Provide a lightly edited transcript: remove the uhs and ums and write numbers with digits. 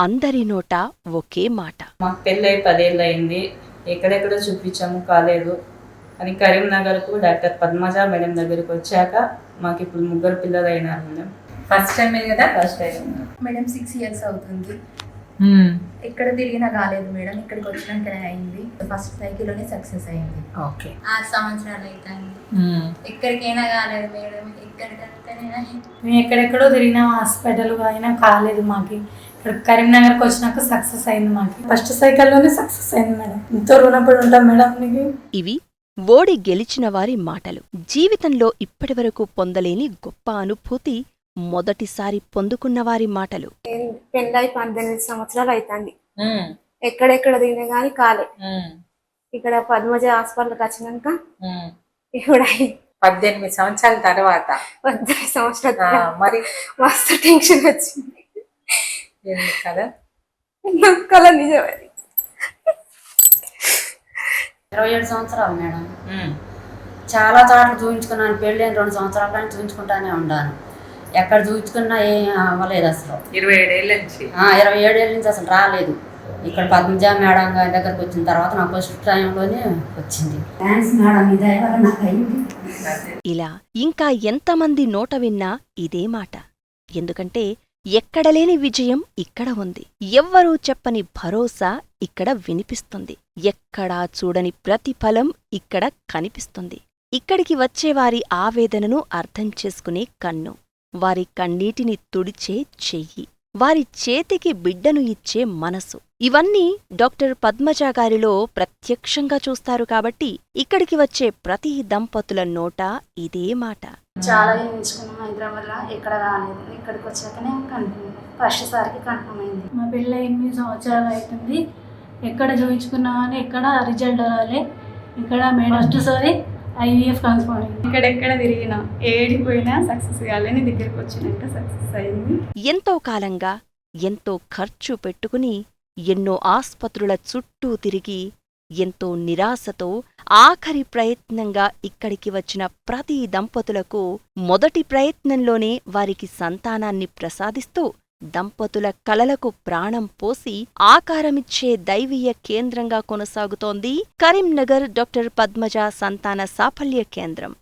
అందరి నోట ఒకే మాట. మాకు పెళ్ళై 10 ఏళ్ళు అయింది. ఎక్కడెక్కడో చూపించాము కాలేదు. కానీ కరీంనగర్కు డాక్టర్ పద్మజ మేడం దగ్గరికి వచ్చాక మాకు ఇప్పుడు 3 పిల్లలు అయినారు మేడం. ఫస్ట్ టైం కదా? ఫస్ట్ టైం మేడం 6 ఇయర్స్ అవుతుంది. ఎక్కడ తిరిగినా కాలేదు మేడం, ఇక్కడికి వచ్చినాకనే అయింది. ఫస్ట్ సైకిల్లోనే సక్సెస్ అయింది. ఓకే. 6 సంవత్సరాలు అవుతాయి. ఎక్కడికైనా కాలేదు మేడం, ఎక్కడికంటేనే మేము ఎక్కడెక్కడో తిరిగినా హాస్పిటల్ అయినా కాలేదు. మాకు ఇక్కడ కరీంనగర్కి వచ్చినాక సక్సెస్ అయింది. మాకు ఫస్ట్ సైకిల్లోనే సక్సెస్ అయింది మేడం. ఎంతో రుణపడి ఉంటాం మేడం నీకు. ఇవి ఓడి గెలిచిన వారి మాటలు. జీవితంలో ఇప్పటివరకు పొందలేని గొప్ప అనుభూతి మొదటిసారి పొందుకున్నవారి మాటలు. పెళ్ళై 18 సంవత్సరాలు అవుతుంది. ఎక్కడెక్కడ తిరిగినా కానీ కాలే. ఇక్కడ పద్మజ హాస్పిటల్కి వచ్చినాక ఇప్పుడు 18 సంవత్సరాల తర్వాత 18 సంవత్సరాలు మరి మస్తు టెన్షన్ వచ్చింది కదా. కళ నిజమది. 27 సంవత్సరాలు మేడం. చాలా చోట్ల చూపించుకున్నాను. పెళ్ళైన 2 సంవత్సరాల కానీ చూపించుకుంటానే ఉన్నాను. ఎక్కడ చూపించుకున్నా ఏం అవ్వలేదు అసలు. 27 ఏళ్ళ నుంచి 27 ఏళ్ళ నుంచి అసలు రాలేదు. ఇక్కడ పద్మజ మేడం గారి దగ్గరకు వచ్చిన తర్వాత నాకు ఫస్ట్ టైంలోనే వచ్చింది. థ్యాంక్స్ మేడం, ఇదే నాకు అయింది. ఇలా ఇంకా ఎంతమంది నోట విన్నా ఇదే మాట. ఎందుకంటే ఎక్కడలేని విజయం ఇక్కడ ఉంది. ఎవ్వరూ చెప్పని భరోసా ఇక్కడ వినిపిస్తుంది. ఎక్కడా చూడని ప్రతిఫలం ఇక్కడ కనిపిస్తుంది. ఇక్కడికి వచ్చేవారి ఆవేదనను అర్థం చేసుకునే కన్ను, వారి కన్నీటిని తుడిచే చెయ్యి, వారి చేతికి బిడ్డను ఇచ్చే మనసు, ఇవన్నీ డాక్టర్ పద్మజ గారిలో ప్రత్యక్షంగా చూస్తారు కాబట్టి ఇక్కడికి వచ్చే ప్రతి దంపతుల నోట ఇదే మాట. చాలా ఎంచుకున్నాం హైదరాబాద్లో, ఎక్కడ రాలేదు. ఇక్కడికి వచ్చాకనే కన్ఫర్మ్, ఫస్ట్ సారికి కన్ఫర్మ్ అయింది. మా పెళ్ళి 8 సంవత్సరాలు అవుతుంది. ఎక్కడ చూపించుకున్నా కానీ ఎక్కడ రిజల్ట్ రాలే. ఇక్కడ ఫస్ట్ సారి IVF కన్ఫర్మ్ అయింది. ఎక్కడెక్కడ తిరిగినా ఏడిపోయినా సక్సెస్ కాలేని దగ్గరికి వచ్చినాక సక్సెస్ అయింది. ఎంతో కాలంగా ఎంతో ఖర్చు పెట్టుకుని ఎన్నో ఆస్పత్రుల చుట్టూ తిరిగి ఎంతో నిరాశతో ఆఖరి ప్రయత్నంగా ఇక్కడికి వచ్చిన ప్రతి దంపతులకు మొదటి ప్రయత్నంలోనే వారికి సంతానాన్ని ప్రసాదిస్తూ దంపతుల కలలకు ప్రాణం పోసి ఆకారమిచ్చే దైవీయ కేంద్రంగా కొనసాగుతోంది కరీంనగర్ డాక్టర్ పద్మజ సంతాన సాఫల్య కేంద్రం.